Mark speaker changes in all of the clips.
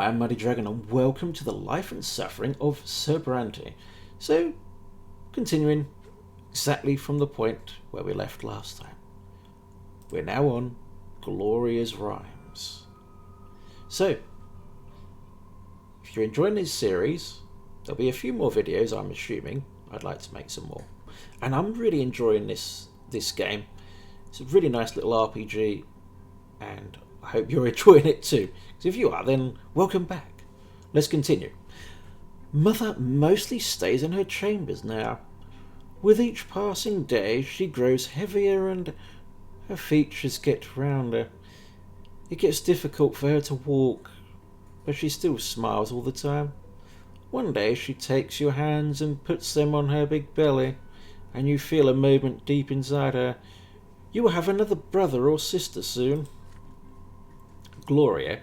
Speaker 1: I'm Muddy Dragon and welcome to the life and suffering of Sir Brante. So, continuing exactly from the point where we left last time. We're now on Gloria's Rhymes. So, if you're enjoying this series, there'll be a few more videos, I'm assuming. I'd like to make some more. And I'm really enjoying this game. It's a really nice little RPG, and I hope you're enjoying it too. Because if you are, then welcome back. Let's continue. Mother mostly stays in her chambers now. With each passing day, she grows heavier and her features get rounder. It gets difficult for her to walk, but she still smiles all the time. One day she takes your hands and puts them on her big belly, and you feel a moment deep inside her. You will have another brother or sister soon. Gloria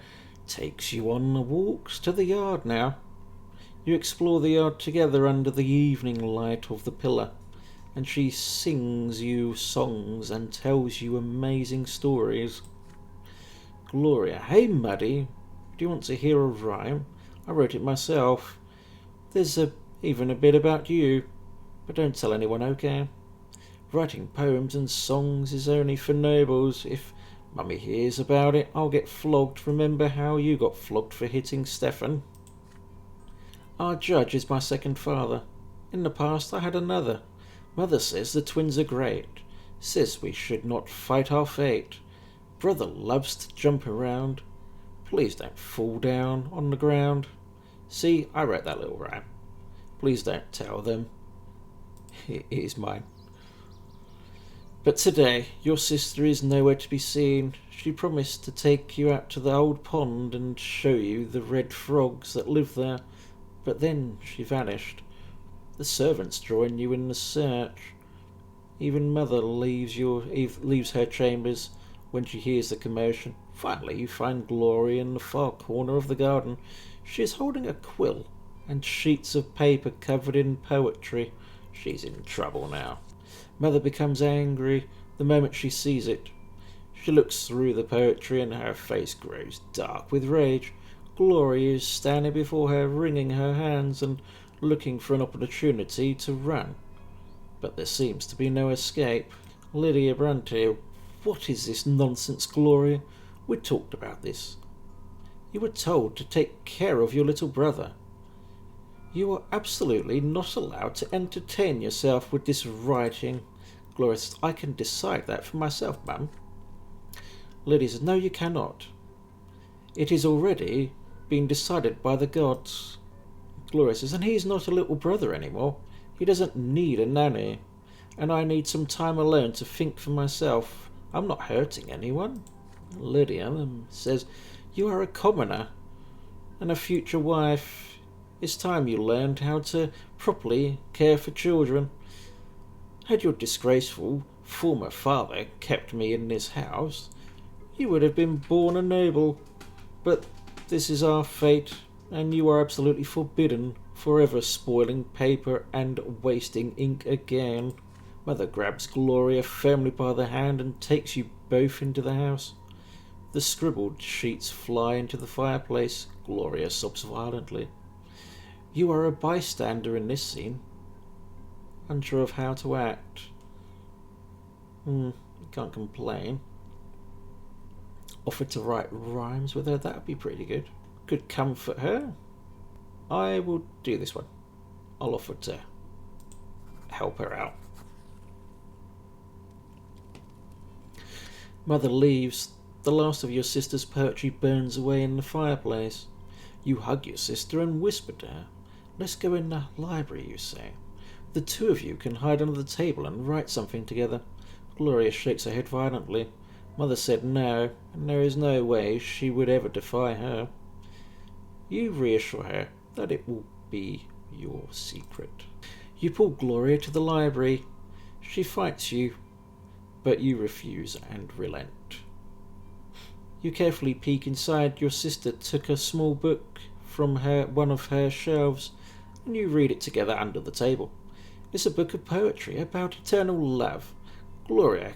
Speaker 1: takes you on the walks to the yard now. You explore the yard together under the evening light of the pillar, and she sings you songs and tells you amazing stories. Gloria: hey Muddy, do you want to hear a rhyme? I wrote it myself. There's even a bit about you, but don't tell anyone, okay? Writing poems and songs is only for nobles. If Mummy hears about it, I'll get flogged. Remember how you got flogged for hitting Stefan? Our judge is my second father. In the past I had another. Mother says the twins are great. Says we should not fight our fate. Brother loves to jump around. Please don't fall down on the ground. See, I wrote that little rhyme. Please don't tell them. It is mine. But today, your sister is nowhere to be seen. She promised to take you out to the old pond and show you the red frogs that live there, but then she vanished. The servants join you in the search. Even Mother leaves her chambers when she hears the commotion. Finally, you find Gloria in the far corner of the garden. She is holding a quill and sheets of paper covered in poetry. She's in trouble now. Mother becomes angry the moment she sees it. She looks through the poetry and her face grows dark with rage. Gloria is standing before her, wringing her hands and looking for an opportunity to run. But there seems to be no escape. Lydia Brante: what is this nonsense, Gloria? We talked about this. You were told to take care of your little brother. You are absolutely not allowed to entertain yourself with this writing. Gloria says: I can decide that for myself, Mum. Lydia says: no, you cannot. It is already been decided by the gods. Gloria says: and he's not a little brother anymore. He doesn't need a nanny. And I need some time alone to think for myself. I'm not hurting anyone. Lydia says: you are a commoner and a future wife. It's time you learned how to properly care for children. Had your disgraceful former father kept me in this house, you would have been born a noble. But this is our fate, and you are absolutely forbidden, forever spoiling paper and wasting ink again. Mother grabs Gloria firmly by the hand and takes you both into the house. The scribbled sheets fly into the fireplace. Gloria sobs violently. You are a bystander in this scene, unsure of how to act. You can't complain. Offered to write rhymes with her, that would be pretty good. Could comfort her. I will do this one. I'll offer to help her out. Mother leaves. The last of your sister's poetry burns away in the fireplace. You hug your sister and whisper to her. Let's go in the library, you say. The two of you can hide under the table and write something together. Gloria shakes her head violently. Mother said no, and there is no way she would ever defy her. You reassure her that it will be your secret. You pull Gloria to the library. She fights you, but you refuse and relent. You carefully peek inside. Your sister took a small book from one of her shelves, and you read it together under the table. It's a book of poetry about eternal love. Gloria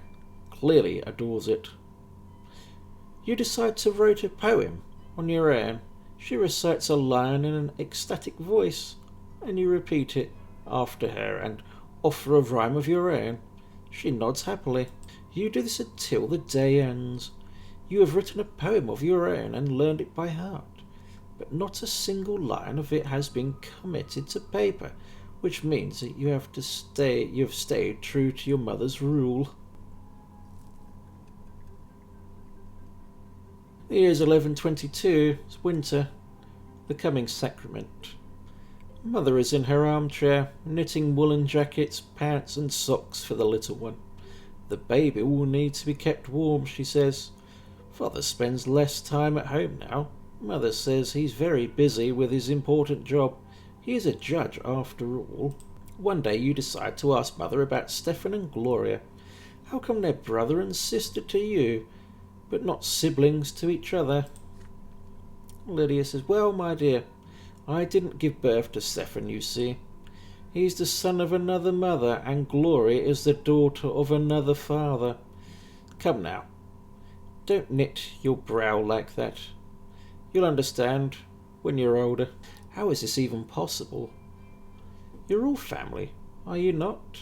Speaker 1: clearly adores it. You decide to write a poem on your own. She recites a line in an ecstatic voice, and you repeat it after her and offer a rhyme of your own. She nods happily. You do this until the day ends. You have written a poem of your own and learned it by heart, but not a single line of it has been committed to paper, which means that you have stayed true to your mother's rule. The year is 1122. It's winter. The coming sacrament. Mother is in her armchair, knitting woolen jackets, pants and socks for the little one. The baby will need to be kept warm, she says. Father spends less time at home now. Mother says he's very busy with his important job. He is a judge after all. One day you decide to ask Mother about Stefan and Gloria. How come they're brother and sister to you, but not siblings to each other? Lydia says, well, my dear, I didn't give birth to Stefan, you see. He's the son of another mother, and Gloria is the daughter of another father. Come now, don't knit your brow like that. You'll understand when you're older. How is this even possible? You're all family, are you not?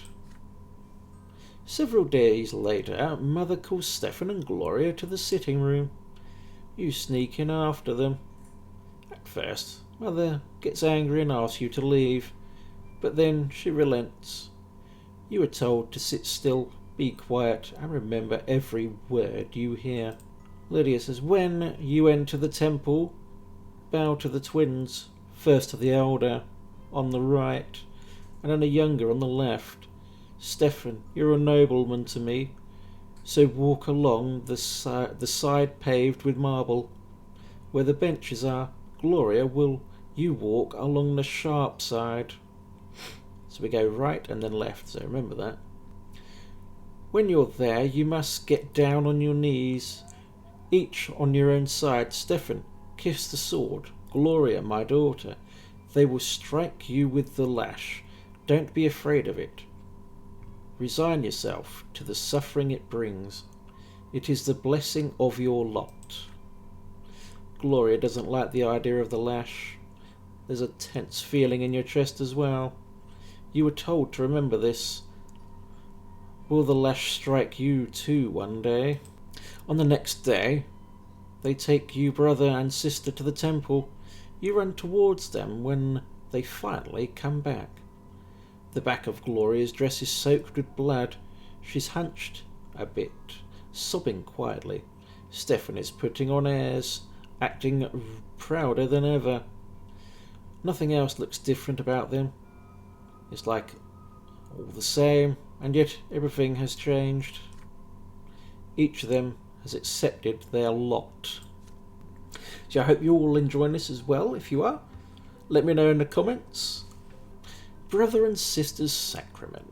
Speaker 1: Several days later, Mother calls Stefan and Gloria to the sitting room. You sneak in after them. At first, Mother gets angry and asks you to leave, but then she relents. You are told to sit still, be quiet, and remember every word you hear. Lydia says, when you enter the temple, bow to the twins, first to the elder on the right, and then the younger on the left. Stefan, you're a nobleman to me, so walk along the side paved with marble. Where the benches are, Gloria, will you walk along the sharp side. So we go right and then left, so remember that. When you're there, you must get down on your knees, each on your own side. Stefan, kiss the sword. Gloria, my daughter, they will strike you with the lash. Don't be afraid of it. Resign yourself to the suffering it brings. It is the blessing of your lot. Gloria doesn't like the idea of the lash. There's a tense feeling in your chest as well. You were told to remember this. Will the lash strike you too one day? On the next day, they take you, brother and sister, to the temple. You run towards them when they finally come back. The back of Gloria's dress is soaked with blood. She's hunched a bit, sobbing quietly. Stefan is putting on airs, acting prouder than ever. Nothing else looks different about them. It's like all the same, and yet everything has changed. Each of them has accepted their lot. So I hope you're all enjoying this as well. If you are, let me know in the comments. Brother and sister's sacrament.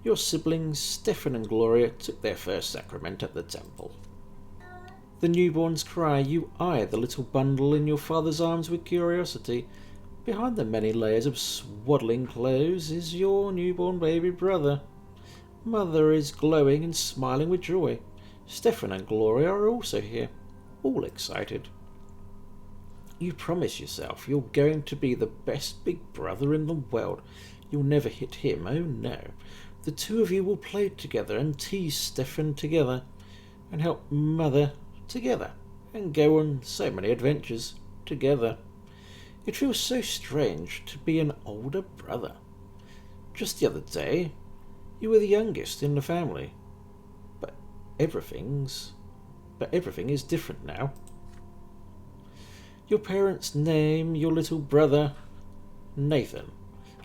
Speaker 1: Your siblings Stefan and Gloria took their first sacrament at the temple. The newborns cry. You eye the little bundle in your father's arms with curiosity. Behind the many layers of swaddling clothes is your newborn baby brother. Mother is glowing and smiling with joy. Stefan and Gloria are also here, all excited. You promise yourself you're going to be the best big brother in the world. You'll never hit him, oh no. The two of you will play together and tease Stefan together and help Mother together and go on so many adventures together. It feels so strange to be an older brother. Just the other day, you were the youngest in the family. But everything is different now. Your parents name your little brother Nathan,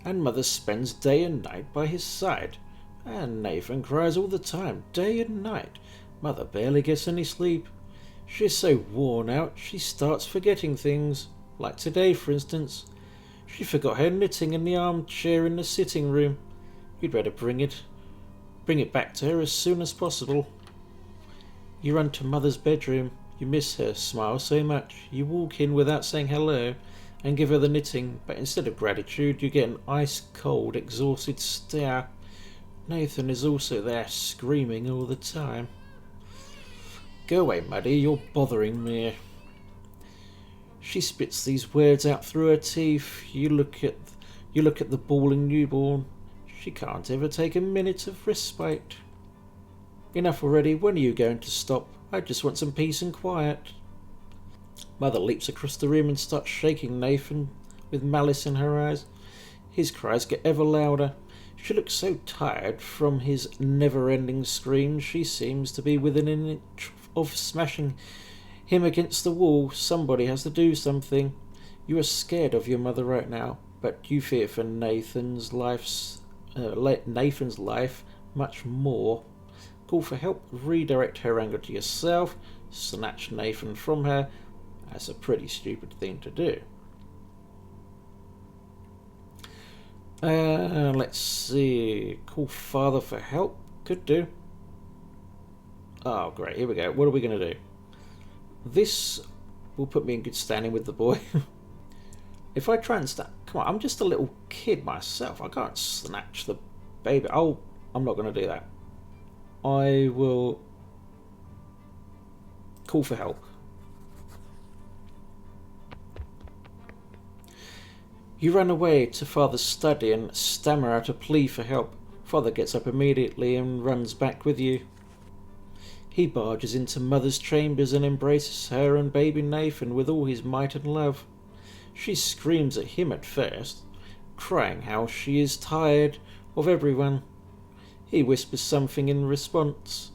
Speaker 1: and Mother spends day and night by his side. And Nathan cries all the time, day and night. Mother barely gets any sleep. She's so worn out she starts forgetting things. Like today, for instance. She forgot her knitting in the armchair in the sitting room. You'd better bring it back to her as soon as possible. You run to Mother's bedroom. You miss her smile so much. You walk in without saying hello and give her the knitting, but instead of gratitude you get an ice-cold, exhausted stare. Nathan is also there, screaming all the time. Go away, Muddy, you're bothering me. She spits these words out through her teeth. You look at the bawling newborn. She can't ever take a minute of respite. Enough already. When are you going to stop? I just want some peace and quiet. Mother leaps across the room and starts shaking Nathan with malice in her eyes. His cries get ever louder. She looks so tired from his never-ending screams. She seems to be within an inch of smashing him against the wall. Somebody has to do something. You are scared of your mother right now, but you fear for Nathan's life much more. Call for help, redirect her anger to yourself, snatch Nathan from her. That's a pretty stupid thing to do. Let's see. Call father for help. Could do. Oh, great. Here we go. What are we going to do? This will put me in good standing with the boy. If I try and come on, I'm just a little kid myself. I can't snatch the baby. Oh, I'm not going to do that. I will call for help. You run away to father's study and stammer out a plea for help. Father gets up immediately and runs back with you. He barges into mother's chambers and embraces her and baby Nathan with all his might and love. She screams at him at first, crying how she is tired of everyone. He whispers something in response,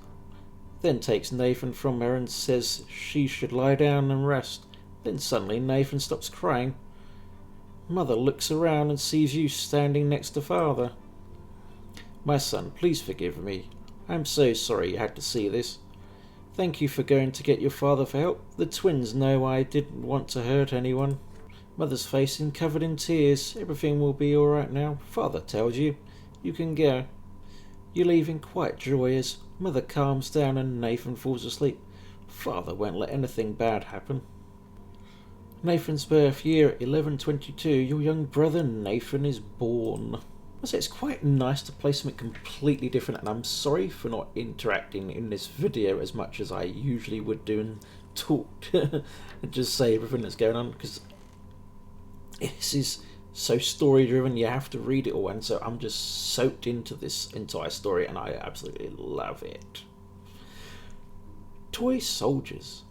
Speaker 1: then takes Nathan from her and says she should lie down and rest. Then suddenly Nathan stops crying. Mother looks around and sees you standing next to father. My son, please forgive me. I am so sorry you had to see this. Thank you for going to get your father for help. The twins know I didn't want to hurt anyone. Mother's face is covered in tears. Everything will be all right now. Father tells you. You can go. You leave in quite joyous. Mother calms down and Nathan falls asleep. Father won't let anything bad happen. Nathan's birth year, 1122. Your young brother Nathan is born. I say it's quite nice to play something completely different, and I'm sorry for not interacting in this video as much as I usually would do and talk and just say everything that's going on, because this is so story driven. You have to read it all, and so I'm just soaked into this entire story and I absolutely love it. Toy soldiers.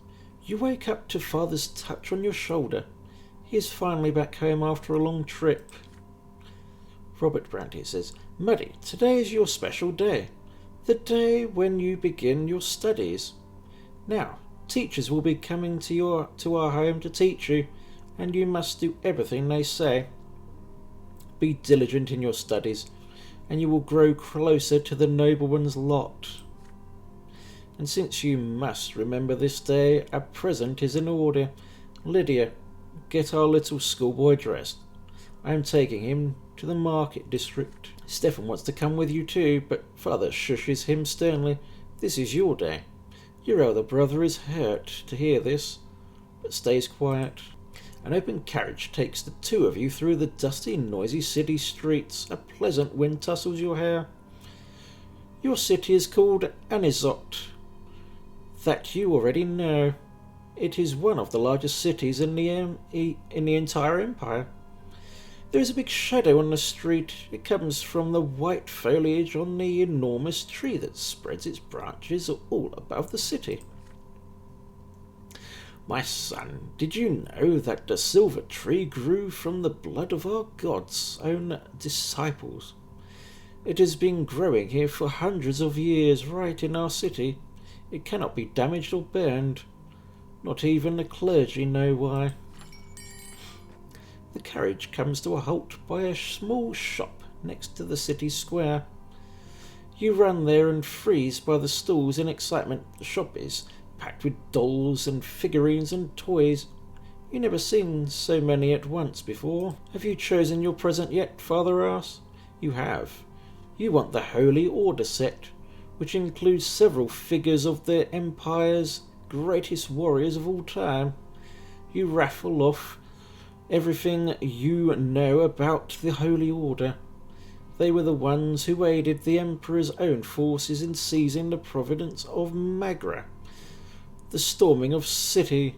Speaker 1: You wake up to father's touch on your shoulder. He is finally back home after a long trip. Robert Brante says, Muddy, today is your special day. The day when you begin your studies. Now, teachers will be coming to our home to teach you, and you must do everything they say. Be diligent in your studies, and you will grow closer to the noble one's lot. And since you must remember this day, a present is in order. Lydia, get our little schoolboy dressed. I am taking him to the market district. Stefan wants to come with you too, but father shushes him sternly. This is your day. Your elder brother is hurt to hear this, but stays quiet. An open carriage takes the two of you through the dusty, noisy city streets. A pleasant wind tussles your hair. Your city is called Anizot. That you already know. It is one of the largest cities in the entire empire. There is a big shadow on the street. It comes from the white foliage on the enormous tree that spreads its branches all above the city. My son, did you know that the silver tree grew from the blood of our God's own disciples? It has been growing here for hundreds of years, right in our city. It cannot be damaged or burned. Not even the clergy know why. The carriage comes to a halt by a small shop next to the city square. You run there and freeze by the stalls in excitement. The shop is packed with dolls and figurines and toys. You've never seen so many at once before. Have you chosen your present yet? Father asks. You have. You want the Holy Order set, which includes several figures of the Empire's greatest warriors of all time. You raffle off everything you know about the Holy Order. They were the ones who aided the Emperor's own forces in seizing the province of Magra, the storming of city,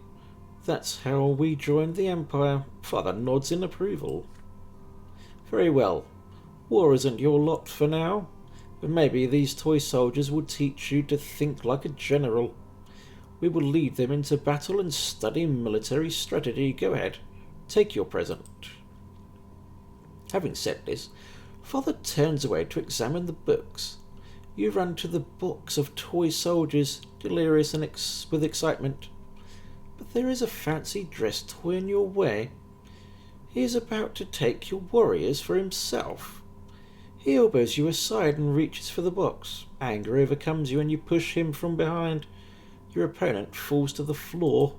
Speaker 1: That's how we joined the Empire. Father nods in approval. Very well. War isn't your lot for now, but maybe these toy soldiers will teach you to think like a general. We will lead them into battle and study military strategy. Go ahead, take your present. Having said this, Father turns away to examine the books. You run to the box of toy soldiers, delirious and with excitement. But there is a fancy dress toy in your way. He is about to take your warriors for himself. He elbows you aside and reaches for the box. Anger overcomes you and you push him from behind. Your opponent falls to the floor.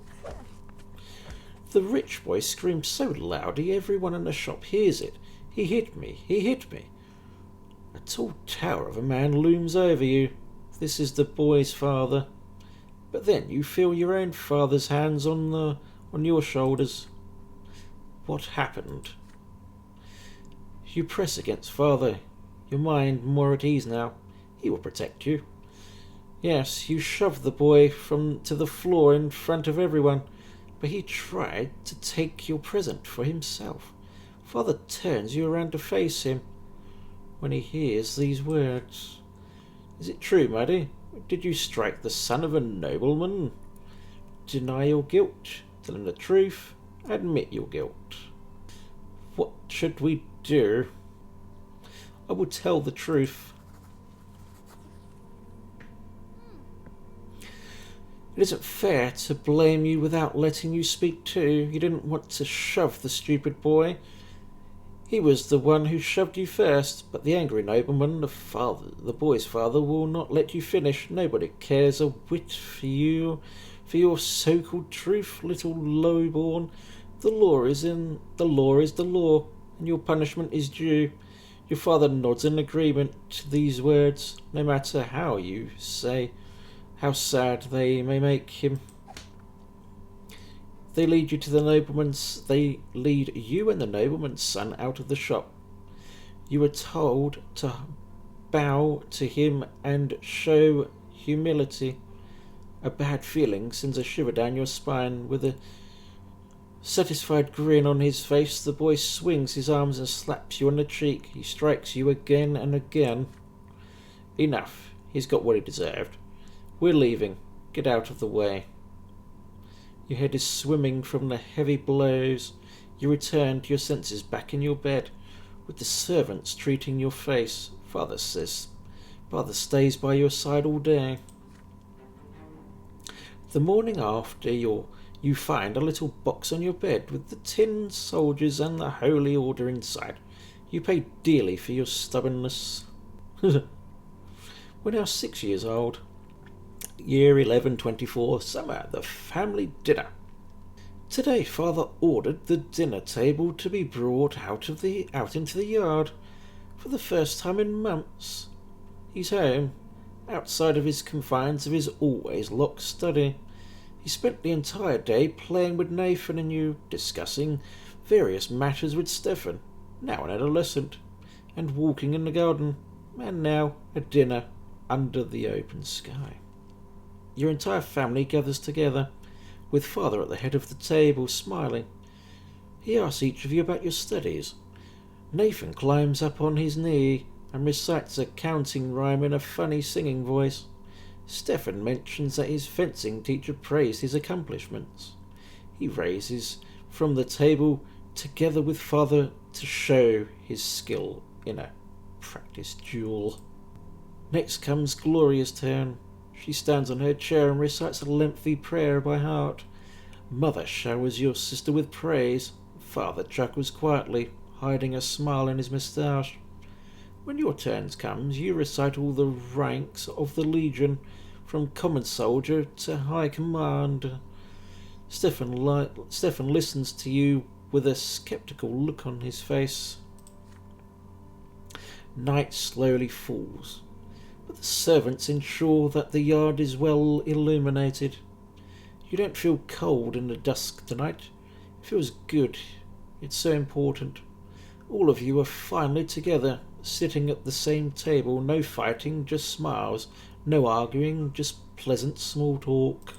Speaker 1: The rich boy screams so loudly everyone in the shop hears it. He hit me, he hit me. A tall tower of a man looms over you. This is the boy's father. But then you feel your own father's hands on your shoulders. What happened? You press against father, your mind more at ease now. He will protect you. Yes, you shoved the boy to the floor in front of everyone, but he tried to take your present for himself. Father turns you around to face him when he hears these words. Is it true, Muddy? Did you strike the son of a nobleman? Deny your guilt. Tell him the truth. Admit your guilt. What should we do? I will tell the truth. It isn't fair to blame you without letting you speak too. You didn't want to shove the stupid boy. He was the one who shoved you first, but the angry nobleman, the boy's father, will not let you finish. Nobody cares a whit for you, for your so-called truth, little lowborn. The law is the law, and your punishment is due. Your father nods in agreement to these words, no matter how sad they may make him. They lead you and the nobleman's son out of the shop. You are told to bow to him and show humility. A bad feeling sends a shiver down your spine. With a satisfied grin on his face, the boy swings his arms and slaps you on the cheek. He strikes you again and again. Enough. He's got what he deserved. We're leaving. Get out of the way. Your head is swimming from the heavy blows. You return to your senses back in your bed, with the servants treating your face. Father stays by your side all day. The morning after, you find a little box on your bed with the tin soldiers and the holy order inside. You pay dearly for your stubbornness. We're now 6 years old. Year 1124, summer, the family dinner. Today Father ordered the dinner table to be brought out into the yard for the first time in months. He's home, outside of his confines of his always locked study. He spent the entire day playing with Nathan and you, discussing various matters with Stefan, now an adolescent, and walking in the garden, and now a dinner under the open sky. Your entire family gathers together, with Father at the head of the table, smiling. He asks each of you about your studies. Nathan climbs up on his knee and recites a counting rhyme in a funny singing voice. Stefan mentions that his fencing teacher praised his accomplishments. He raises from the table together with Father to show his skill in a practice duel. Next comes Gloria's turn. She stands on her chair and recites a lengthy prayer by heart. Mother showers your sister with praise. Father chuckles quietly, hiding a smile in his moustache. When your turn comes, you recite all the ranks of the Legion, from common soldier to high command. Stefan listens to you with a sceptical look on his face. Night slowly falls, but the servants ensure that the yard is well illuminated. You don't feel cold in the dusk tonight. It feels good. It's so important. All of you are finally together, sitting at the same table. No fighting, just smiles. No arguing, just pleasant small talk.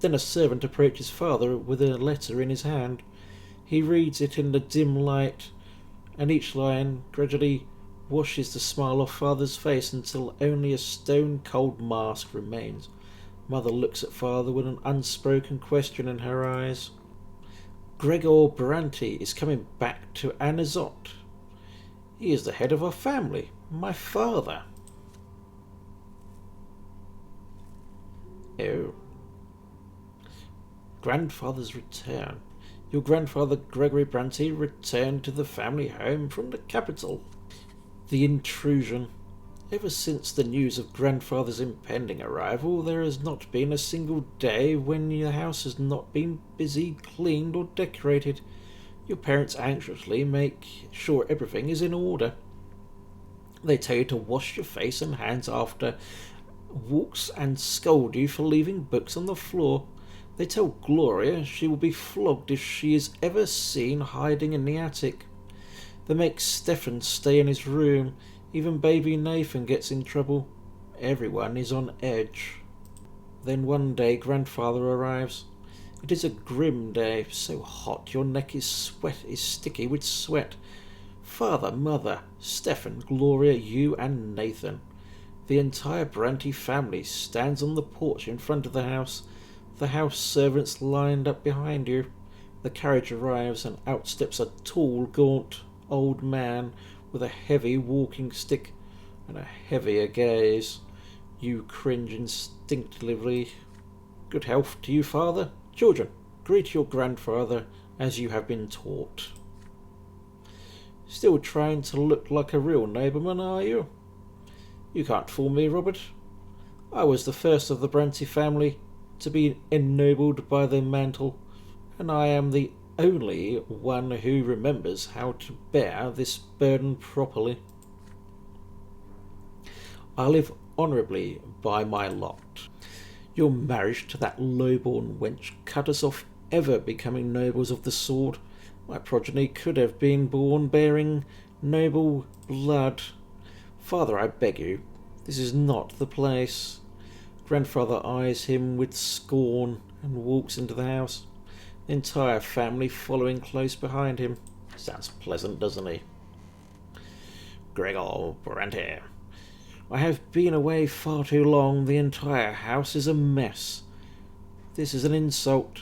Speaker 1: Then a servant approaches father with a letter in his hand. He reads it in the dim light, and each line gradually washes the smile off father's face until only a stone-cold mask remains. Mother looks at father with an unspoken question in her eyes. Gregor Brante is coming back to Anazot. He is the head of our family, my father. Oh. Grandfather's return. Your grandfather Gregory Brante returned to the family home from the capital. The intrusion. Ever since the news of grandfather's impending arrival, there has not been a single day when the house has not been busy, cleaned or decorated. Your parents anxiously make sure everything is in order. They tell you to wash your face and hands after walks and scold you for leaving books on the floor. They tell Gloria she will be flogged if she is ever seen hiding in the attic. They make Stefan stay in his room. Even baby Nathan gets in trouble. Everyone is on edge. Then one day grandfather arrives. It is a grim day, so hot your neck is sticky with sweat. Father, mother, Stefan, Gloria, you and Nathan. The entire Brante family stands on the porch in front of the house. The house servants lined up behind you. The carriage arrives and out steps a tall, gaunt old man with a heavy walking stick and a heavier gaze. You cringe instinctively. Good health to you, father. Children, greet your grandfather as you have been taught. Still trying to look like a real nobleman, are you? You can't fool me, Robert. I was the first of the Brante family to be ennobled by the mantle, and I am the only one who remembers how to bear this burden properly. I live honourably by my lot. Your marriage to that low-born wench cut us off ever becoming nobles of the sword. My progeny could have been born bearing noble blood. Father, I beg you, this is not the place. Grandfather eyes him with scorn and walks into the house, the entire family following close behind him. Sounds pleasant, doesn't he? Gregor Brante. I have been away far too long. The entire house is a mess. This is an insult.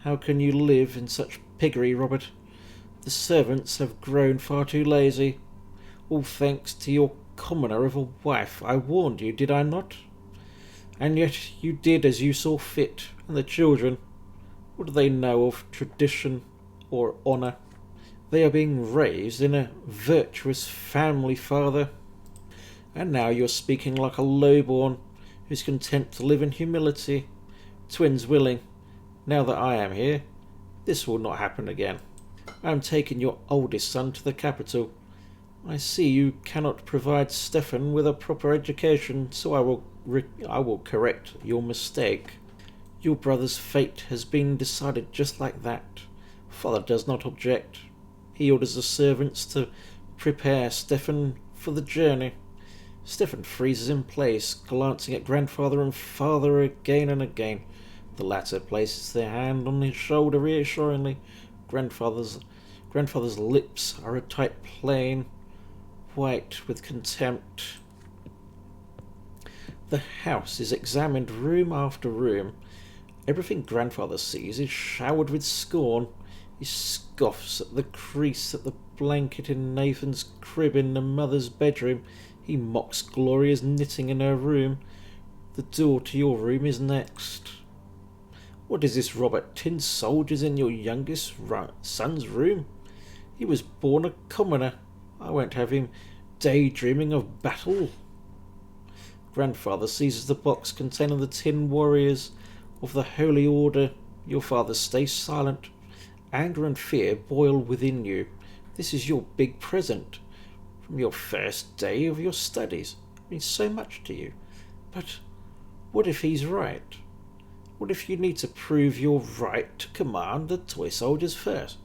Speaker 1: How can you live in such piggery, Robert? The servants have grown far too lazy. All thanks to your commoner of a wife. I warned you, did I not? And yet you did as you saw fit. And the children, what do they know of tradition or honour? They are being raised in a virtuous family, father. And now you're speaking like a lowborn who's content to live in humility. Twins willing, now that I am here, this will not happen again. I am taking your oldest son to the capital. I see you cannot provide Stefan with a proper education, so I will correct your mistake. Your brother's fate has been decided just like that. Father does not object. He orders the servants to prepare Stefan for the journey. Stefan freezes in place, glancing at grandfather and father again and again. The latter places their hand on his shoulder reassuringly. Grandfather's lips are a tight plain, white with contempt. The house is examined room after room. Everything grandfather sees is showered with scorn. He scoffs at the crease at the blanket in Nathan's crib in the mother's bedroom. He mocks Gloria's knitting in her room. The door to your room is next. What is this, Robert? Tin soldiers in your youngest son's room? He was born a commoner. I won't have him daydreaming of battle. Grandfather seizes the box containing the tin warriors of the Holy Order. Your father stays silent. Anger and fear boil within you. This is your big present. From your first day of your studies. It means so much to you. But what if he's right? What if you need to prove your right to command the toy soldiers first?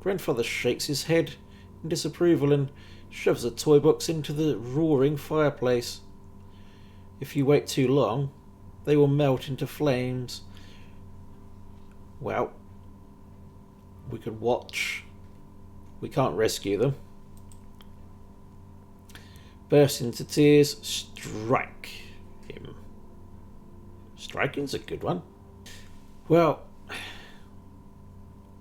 Speaker 1: Grandfather shakes his head in disapproval and shoves the toy box into the roaring fireplace. If you wait too long, they will melt into flames. Well, we could watch. We can't rescue them. Burst into tears. Strike him. Striking's a good one. Well,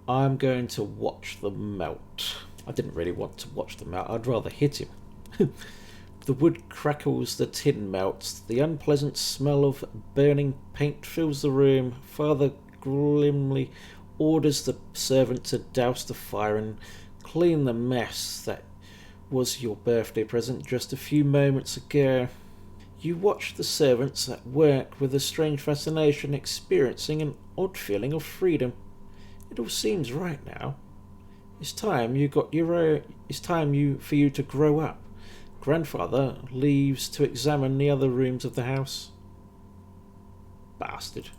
Speaker 1: I'm going to watch them melt. I didn't really want to watch them melt. I'd rather hit him. The wood crackles, the tin melts. The unpleasant smell of burning paint fills the room. Father grimly orders the servant to douse the fire and clean the mess that was your birthday present just a few moments ago. You watch the servants at work with a strange fascination, experiencing an odd feeling of freedom. It all seems right now. It's time for you to grow up. Grandfather leaves to examine the other rooms of the house. Bastard.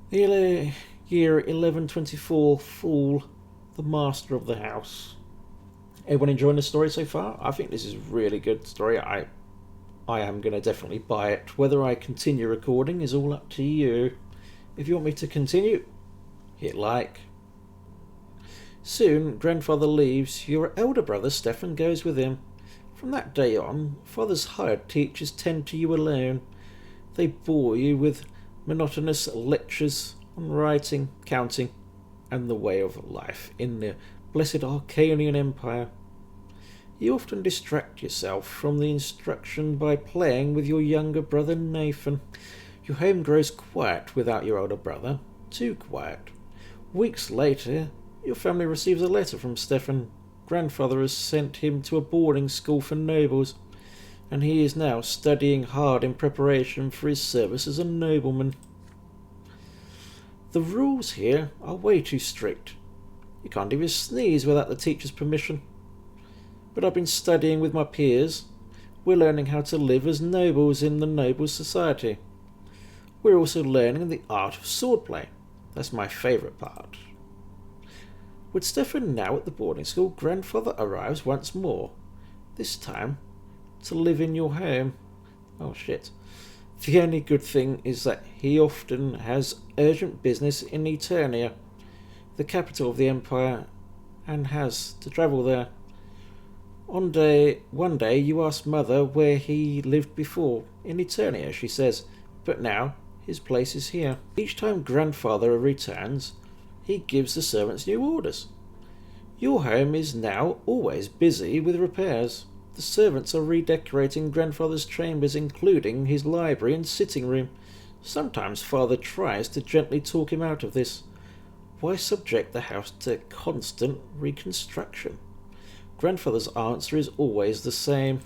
Speaker 1: The year 1124, Fool, the master of the house. Everyone enjoying the story so far? I think this is a really good story. I am going to definitely buy it. Whether I continue recording is all up to you. If you want me to continue, hit like. Soon, Grandfather leaves. Your elder brother, Stefan, goes with him. From that day on, Father's hired teachers tend to you alone. They bore you with monotonous lectures on writing, counting, and the way of life in the blessed Arcanian Empire. You often distract yourself from the instruction by playing with your younger brother Nathan. Your home grows quiet without your older brother. Too quiet. Weeks later, your family receives a letter from Stefan. Grandfather has sent him to a boarding school for nobles, and he is now studying hard in preparation for his service as a nobleman. The rules here are way too strict. You can't even sneeze without the teacher's permission. But I've been studying with my peers. We're learning how to live as nobles in the noble society. We're also learning the art of swordplay. That's my favourite part. With Stefan now at the boarding school, Grandfather arrives once more. This time, to live in your home. Oh shit. The only good thing is that he often has urgent business in Eternia, the capital of the Empire, and has to travel there. One day you ask Mother where he lived before. In Eternia, she says, but now his place is here. Each time Grandfather returns, he gives the servants new orders. Your home is now always busy with repairs. The servants are redecorating Grandfather's chambers, including his library and sitting room. Sometimes Father tries to gently talk him out of this. Why subject the house to constant reconstruction? Grandfather's answer is always the same.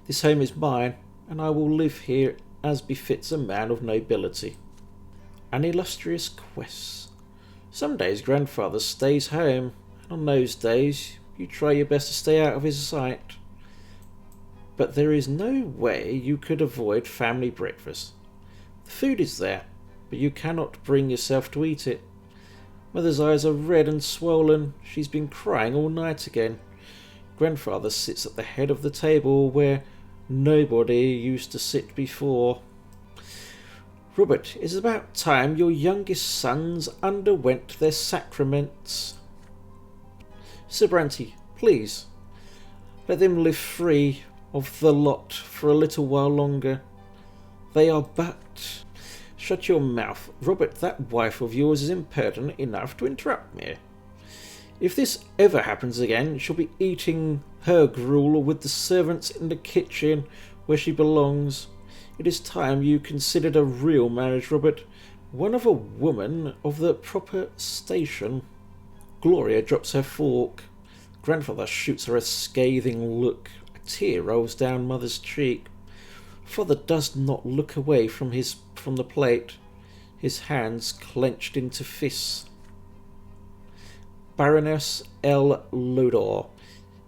Speaker 1: This home is mine, and I will live here as befits a man of nobility. An illustrious quest. Some days Grandfather stays home, and on those days you try your best to stay out of his sight. But there is no way you could avoid family breakfast. The food is there, but you cannot bring yourself to eat it. Mother's eyes are red and swollen. She's been crying all night again. Grandfather sits at the head of the table where nobody used to sit before. Robert, it is about time your youngest sons underwent their sacraments. Sir Brante, please, let them live free of the lot for a little while longer. They are but... Shut your mouth. Robert, that wife of yours is impertinent enough to interrupt me. If this ever happens again, she'll be eating her gruel with the servants in the kitchen where she belongs. It is time you considered a real marriage, Robert. One of a woman of the proper station. Gloria drops her fork. Grandfather shoots her a scathing look. A tear rolls down Mother's cheek. Father does not look away from the plate, his hands clenched into fists. Baroness L. Lodor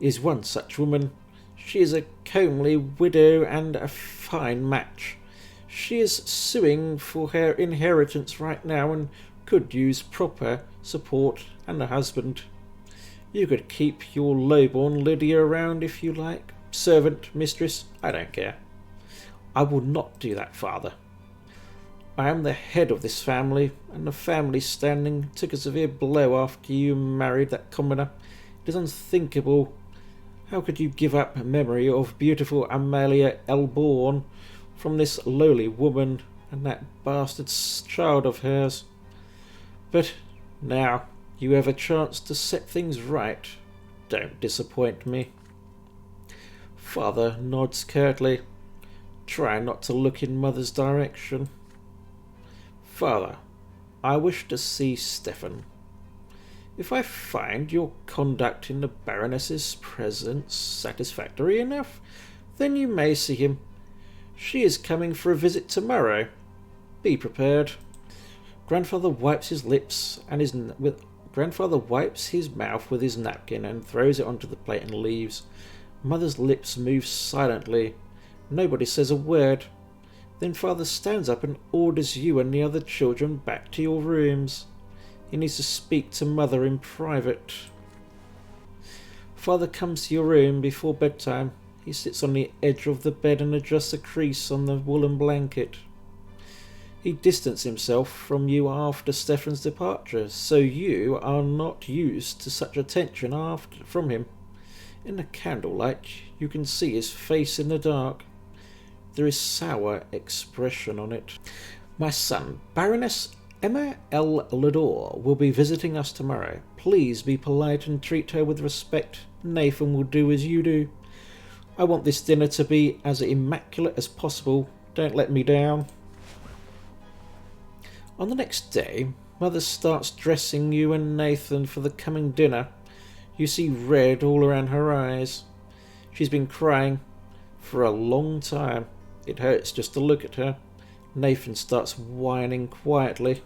Speaker 1: is one such woman. She is a comely widow and a fine match. She is suing for her inheritance right now and could use proper support and a husband. You could keep your lowborn Lydia around if you like. Servant, mistress, I don't care. I will not do that, Father. I am the head of this family, and the family standing took a severe blow after you married that commoner. It is unthinkable. How could you give up memory of beautiful Amalia Elborn from this lowly woman and that bastard child of hers? But now you have a chance to set things right. Don't disappoint me. Father nods curtly. Try not to look in Mother's direction. Father, I wish to see Stefan. If I find your conduct in the Baroness's presence satisfactory enough, then you may see him. She is coming for a visit tomorrow. Be prepared. Grandfather wipes his lips and Grandfather wipes his mouth with his napkin and throws it onto the plate and leaves. Mother's lips move silently. Nobody says a word. Then Father stands up and orders you and the other children back to your rooms. He needs to speak to Mother in private. Father comes to your room before bedtime. He sits on the edge of the bed and adjusts a crease on the woolen blanket. He distanced himself from you after Stefan's departure, so you are not used to such attention from him. In the candlelight, you can see his face in the dark. There is sour expression on it. My son, Baroness Emma L. Lador, will be visiting us tomorrow. Please be polite and treat her with respect. Nathan will do as you do. I want this dinner to be as immaculate as possible. Don't let me down. On the next day, Mother starts dressing you and Nathan for the coming dinner. You see red all around her eyes. She's been crying for a long time. It hurts just to look at her. Nathan starts whining quietly.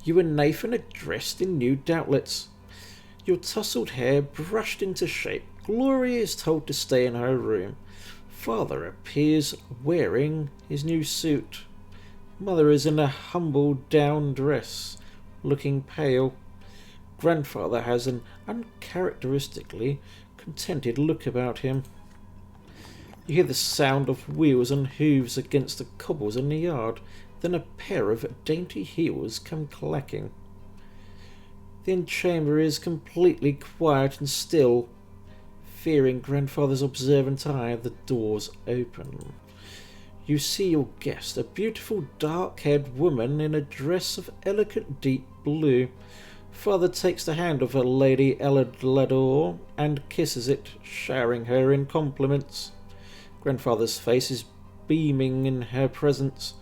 Speaker 1: You and Nathan are dressed in new doubtlets. Your tousled hair brushed into shape. Gloria is told to stay in her room. Father appears wearing his new suit. Mother is in a humble down dress, looking pale. Grandfather has an uncharacteristically contented look about him. You hear the sound of wheels and hooves against the cobbles in the yard, then a pair of dainty heels come clacking. The chamber is completely quiet and still. Fearing Grandfather's observant eye, the doors open. You see your guest, a beautiful dark-haired woman in a dress of elegant deep blue. Father takes the hand of her Lady Elador and kisses it, showering her in compliments. Grandfather's face is beaming in her presence.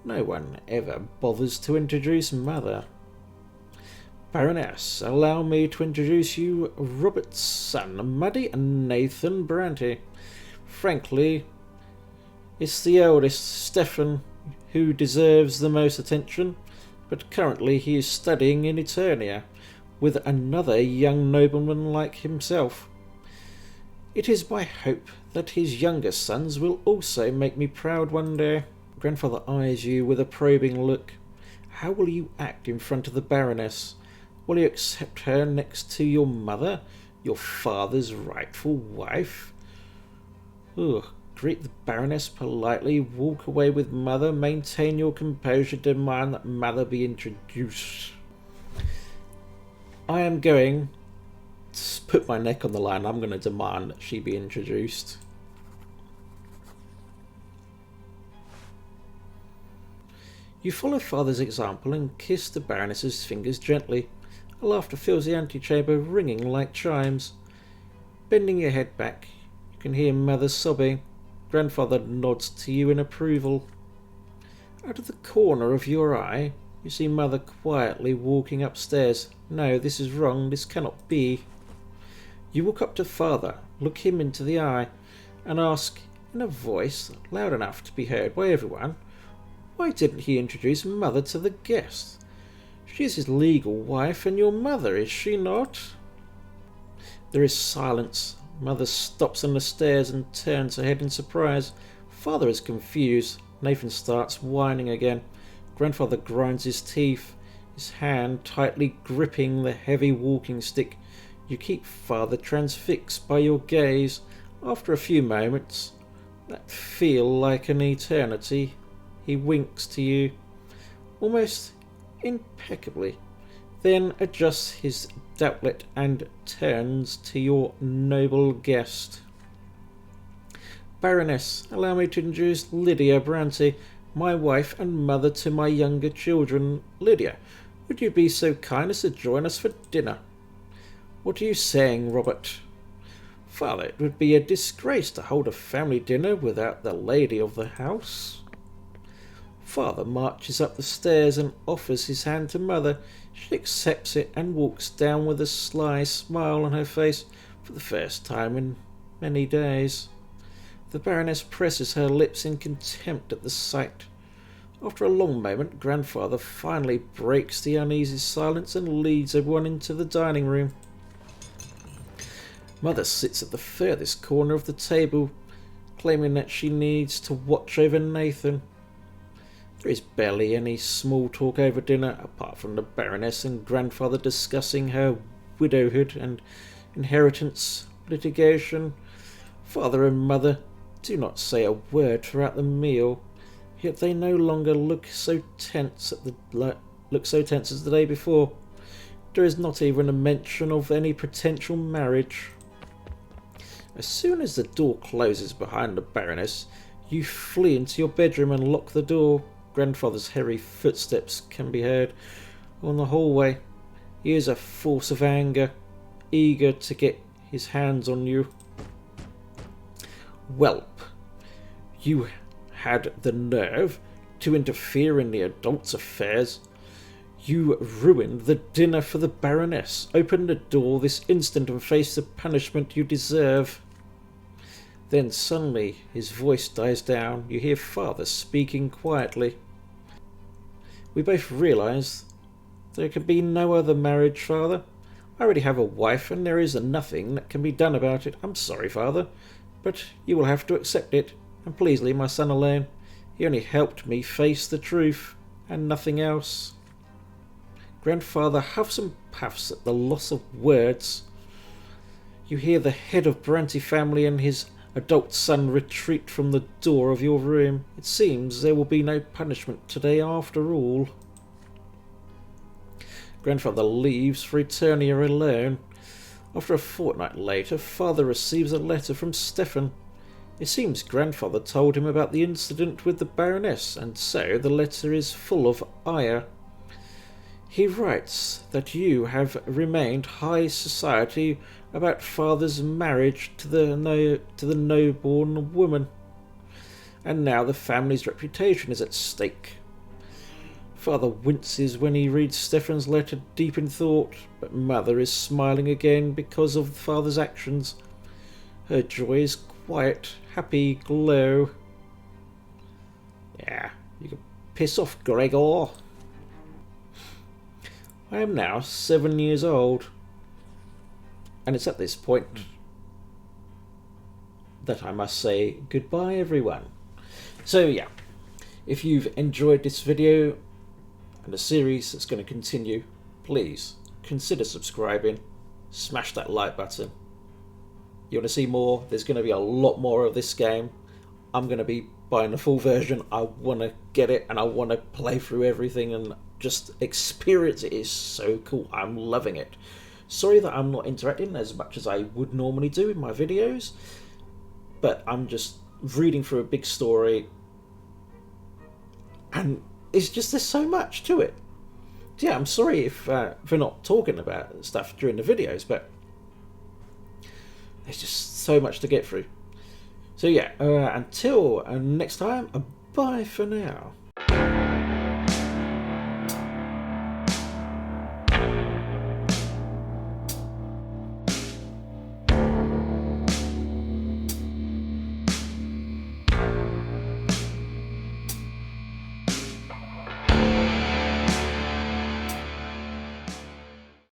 Speaker 1: No one ever bothers to introduce Mother. Baroness, allow me to introduce you Robert's son, Muddy and Nathan Brante. Frankly, it's the eldest, Stefan, who deserves the most attention, but currently he is studying in Eternia with another young nobleman like himself. It is my hope that his younger sons will also make me proud one day. Grandfather eyes you with a probing look. How will you act in front of the Baroness? Will you accept her next to your mother, your father's rightful wife? Ugh. Greet the Baroness politely, walk away with Mother, maintain your composure, demand that Mother be introduced. I am going to put my neck on the line. I'm going to demand that she be introduced. You follow Father's example and kiss the Baroness's fingers gently. A laughter fills the antechamber, ringing like chimes. Bending your head back, you can hear Mother sobbing. Grandfather nods to you in approval. Out of the corner of your eye, you see Mother quietly walking upstairs. No, this is wrong. This cannot be. You walk up to Father, look him into the eye, and ask, in a voice loud enough to be heard by everyone, why didn't he introduce Mother to the guest? She is his legal wife and your mother, is she not? There is silence. Mother stops on the stairs and turns her head in surprise. Father is confused. Nathan starts whining again. Grandfather grinds his teeth, his hand tightly gripping the heavy walking stick. You keep Father transfixed by your gaze. After a few moments that feel like an eternity, He winks to you, almost impeccably, then adjusts his doublet and turns to your noble guest. Baroness, allow me to introduce Lydia Brante, my wife and mother to my younger children. Lydia, would you be so kind as to join us for dinner? What are you saying, Robert? Father, it would be a disgrace to hold a family dinner without the lady of the house. Father marches up the stairs and offers his hand to Mother. She accepts it and walks down with a sly smile on her face for the first time in many days. The Baroness presses her lips in contempt at the sight. After a long moment, Grandfather finally breaks the uneasy silence and leads everyone into the dining room. Mother sits at the furthest corner of the table, claiming that she needs to watch over Nathan. There is barely any small talk over dinner, apart from the Baroness and Grandfather discussing her widowhood and inheritance litigation. Father and Mother do not say a word throughout the meal, yet they no longer look so tense as the day before. There is not even a mention of any potential marriage. As soon as the door closes behind the Baroness, you flee into your bedroom and lock the door. Grandfather's hairy footsteps can be heard on the hallway. He is a force of anger, eager to get his hands on you. Whelp, you had the nerve to interfere in the adults' affairs. You ruined the dinner for the Baroness. Open the door this instant and face the punishment you deserve. Then suddenly his voice dies down. You hear Father speaking quietly. We both realise there can be no other marriage, Father. I already have a wife and there is nothing that can be done about it. I'm sorry, Father, but you will have to accept it, and please leave my son alone. He only helped me face the truth, and nothing else. Grandfather huffs and puffs at the loss of words. You hear the head of Brante family and his adult son retreat from the door of your room. It seems there will be no punishment today after all. Grandfather leaves for Eternia alone. After a fortnight later, Father receives a letter from Stefan. It seems Grandfather told him about the incident with the Baroness, and so the letter is full of ire. He writes that you have remained high society about Father's marriage to the no-born woman, and now the family's reputation is at stake. Father winces when he reads Stefan's letter, deep in thought, but Mother is smiling again because of Father's actions. Her joy is quiet, happy glow. Yeah, you can piss off, Gregor. I am now 7 years old, and it's at this point that I must say goodbye, everyone. So yeah, if you've enjoyed this video and the series that's going to continue, please consider subscribing, smash that like button. You want to see more? There's going to be a lot more of this game. I'm going to be buying the full version. I want to get it and I want to play through everything and just experience it. It is so cool. I'm loving it. Sorry that I'm not interacting as much as I would normally do in my videos, but I'm just reading through a big story and it's just, there's so much to it. Yeah, I'm sorry if for not talking about stuff during the videos, but there's just so much to get through. So yeah, until next time, bye for now.